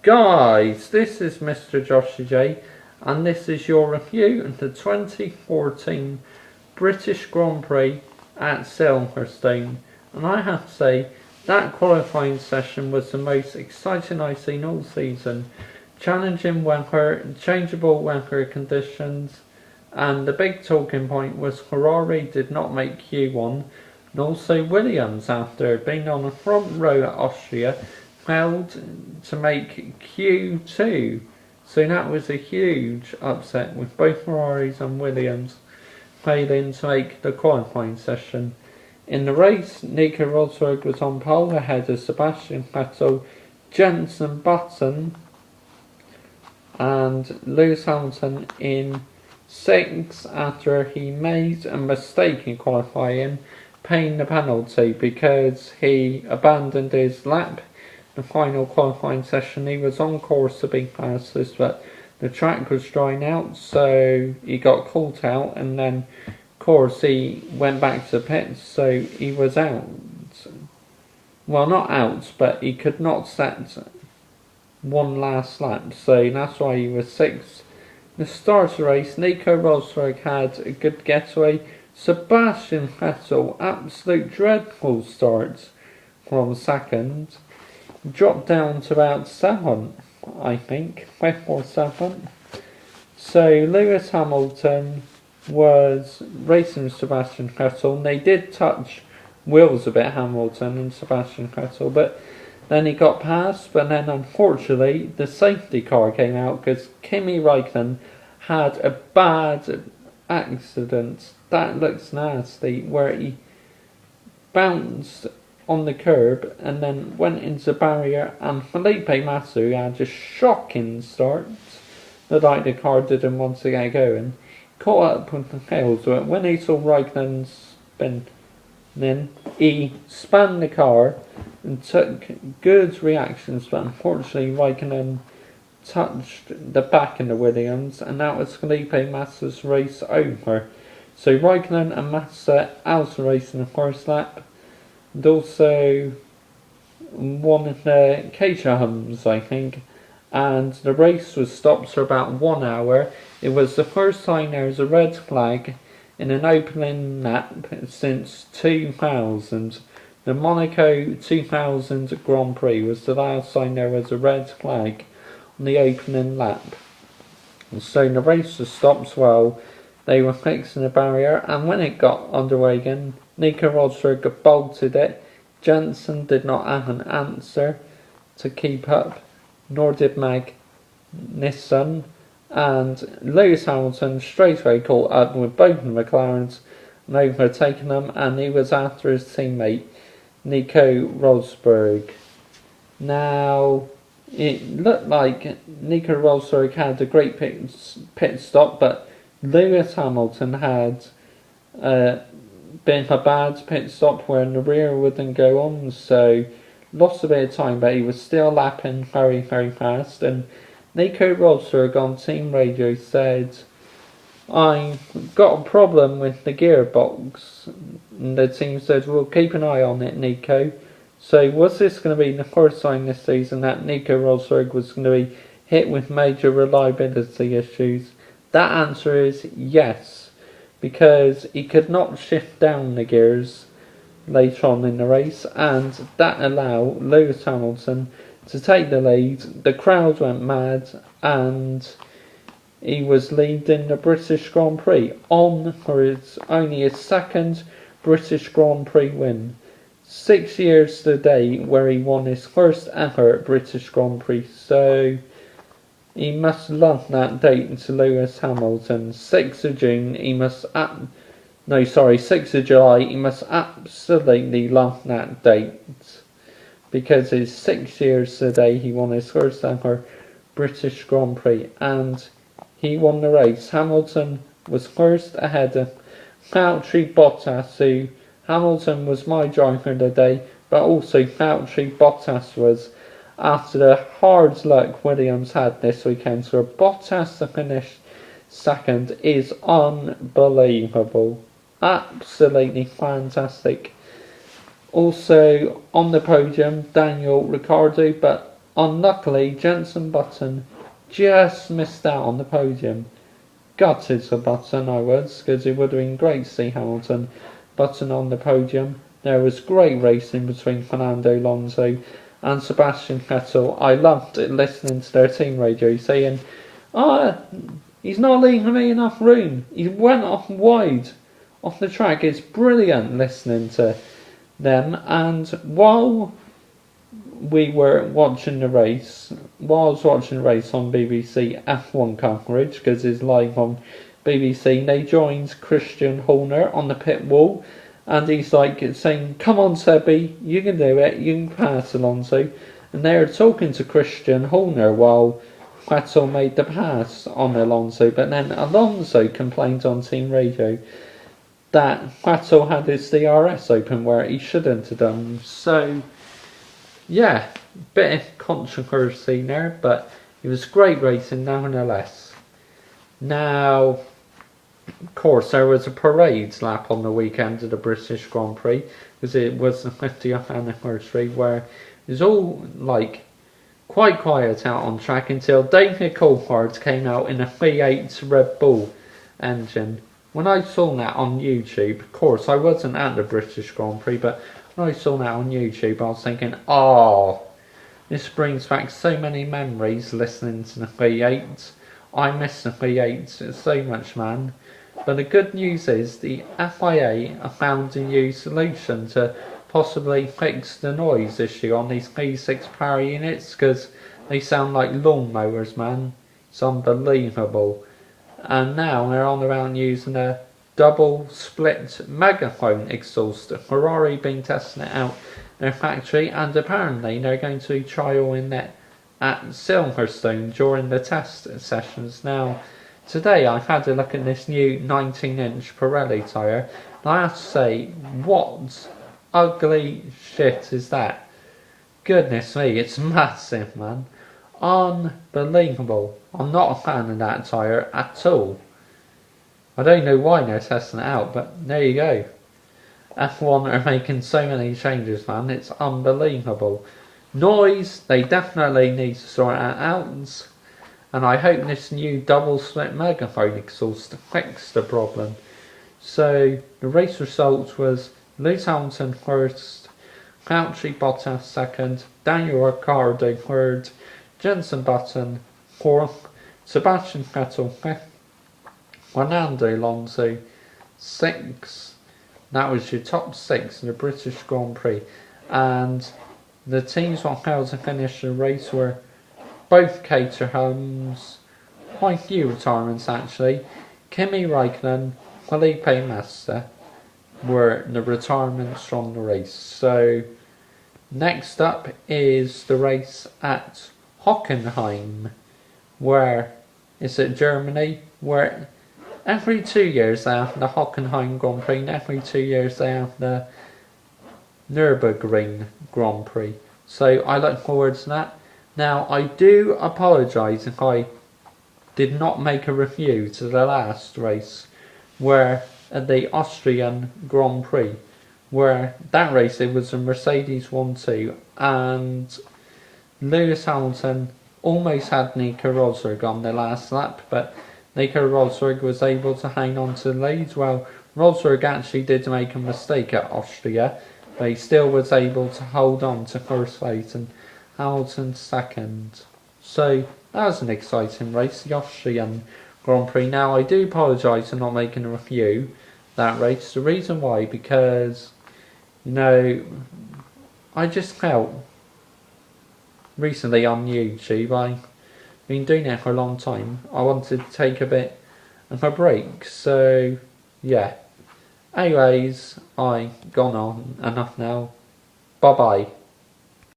Guys, this is Mr. Joshua J, and this is your review of the 2014 British Grand Prix at Silverstone. And I have to say, that qualifying session was the most exciting I've seen all season. Challenging weather, changeable weather conditions, and the big talking point was Ferrari did not make Q1, and also Williams, after being on the front row at Austria, failed to make Q2. So that was a huge upset, with both Ferraris and Williams failing to make the qualifying session. In the race, Nico Rosberg was on pole ahead of Sebastian Vettel, Jenson Button and Lewis Hamilton in 6 after he made a mistake in qualifying, paying the penalty because he abandoned his lap. The final qualifying session, he was on course to be fastest, but the track was drying out, so he got caught out, and then of course he went back to the pits, so he was out. Well, not out, but he could not set one last lap, so that's why he was 6th. The start of the race, Nico Rosberg had a good getaway. Sebastian Vettel, absolute dreadful start from 2nd. Dropped down to about 7th, I think, 5th or 7th. So Lewis Hamilton was racing Sebastian Vettel, and they did touch wheels a bit, Hamilton and Sebastian Vettel, but then he got past. But then unfortunately the safety car came out because Kimi Räikkönen had a bad accident that looks nasty, where he bounced on the curb and then went into the barrier, and Felipe Massa had a shocking start that the car didn't want to get going, caught up with the tails, but when he saw Raikkonen spin, then he spun the car and took good reactions, but unfortunately Raikkonen touched the back of the Williams, and that was Felipe Massa's race over. So Raikkonen and Massa out of the race in the first lap, and also one of the Caterhams, I think, and the race was stopped for about 1 hour. It was the first time there was a red flag in an opening lap since 2000. The Monaco 2000 Grand Prix was the last time there was a red flag on the opening lap. And so the race was stopped while they were fixing the barrier, and when it got underway again, Nico Rosberg bolted it. Jenson did not have an answer to keep up, nor did Magnussen, and Lewis Hamilton straight away caught up with both the McLarens and overtaken them, and he was after his teammate Nico Rosberg. Now, it looked like Nico Rosberg had a great pit stop, but Lewis Hamilton had been a bad pit stop where the rear wouldn't go on, so lost a bit of time, but he was still lapping very, very fast. And Nico Rosberg on team radio said, "I've got a problem with the gearbox." And the team said, "We'll keep an eye on it, Nico." So was this going to be the first time this season that Nico Rosberg was going to be hit with major reliability issues? That answer is yes, because he could not shift down the gears later on in the race, and that allowed Lewis Hamilton to take the lead. The crowd went mad, and he was leading the British Grand Prix on for only his 2nd British Grand Prix win. 6 years to the day where he won his first ever British Grand Prix, so he must love that date to Lewis Hamilton. 6th of June, 6th of July, he must absolutely love that date, because it's 6 years today he won his first ever British Grand Prix, and he won the race. Hamilton was first ahead of Valtteri Bottas, who Hamilton was my driver of the day, but also Valtteri Bottas was, after the hard luck Williams had this weekend. So Bottas to finish 2nd is unbelievable. Absolutely fantastic. Also on the podium, Daniel Ricciardo, but Unluckily, Jenson Button just missed out on the podium. Gutted for Button, I was, because it would have been great to see Hamilton Button on the podium. There was great racing between Fernando Alonso and Sebastian Vettel. I loved listening to their team radio saying, he's not leaving me enough room. He went off wide off the track. It's brilliant listening to them. And while we were watching the race, while I was watching the race on BBC F1 coverage, because it's live on BBC, they joined Christian Horner on the pit wall, and he's like saying, "Come on, Sebby, you can do it, you can pass Alonso." And they were talking to Christian Horner while Vettel made the pass on Alonso, but then Alonso complained on team radio that Vettel had his DRS open where he shouldn't have done. So, yeah, bit of controversy there, but it was great racing nonetheless. Now, of course, there was a parade lap on the weekend of the British Grand Prix, because it was the 50th anniversary, where it was all like quite quiet out on track until David Coulthard came out in a V8 Red Bull engine. When I saw that on YouTube, of course I wasn't at the British Grand Prix, but when I saw that on YouTube I was thinking, this brings back so many memories listening to the V8. I miss the V8 so much, man. But the good news is the FIA have found a new solution to possibly fix the noise issue on these V6 power units, because they sound like lawnmowers, man. It's unbelievable. And now they're on around using a double split megaphone exhaust. Ferrari been testing it out in their factory, and apparently they're going to be trialling it at Silverstone during the test sessions. Now, today I've had a look at this new 19-inch Pirelli tyre, and I have to say, what ugly shit is that? Goodness me, it's massive, man. Unbelievable. I'm not a fan of that tyre at all. I don't know why they're testing it out, but there you go. F1 are making so many changes, man. It's unbelievable. Noise, they definitely need to sort that out. And I hope this new double split megaphone exhaust fixes the problem. So, the race result was Lewis Hamilton first, Valtteri Bottas second, Daniel Ricciardo third, Jenson Button fourth, Sebastian Vettel fifth, Fernando Alonso sixth. That was your top six in the British Grand Prix. And the teams that failed to finish the race were both Caterhams, quite a few retirements actually. Kimi Räikkönen, Felipe Massa were the retirements from the race. So next up is the race at Hockenheim, where it's at Germany, where every 2 years they have the Hockenheim Grand Prix, and every 2 years they have the Nürburgring Grand Prix. So I look forward to that. Now, I do apologise if I did not make a review to the last race, where at the Austrian Grand Prix, where that race it was a Mercedes 1-2, and Lewis Hamilton almost had Nico Rosberg on the last lap, but Nico Rosberg was able to hang on to the lead. Well, Rosberg actually did make a mistake at Austria, but he still was able to hold on to first place, and Hamilton second. So that was an exciting race, the Austrian Grand Prix. Now I do apologise for not making a review that race. The reason why, because I just felt recently on YouTube, I've been doing it for a long time, I wanted to take a bit of a break. So yeah, anyways, I've gone on enough now. Bye bye.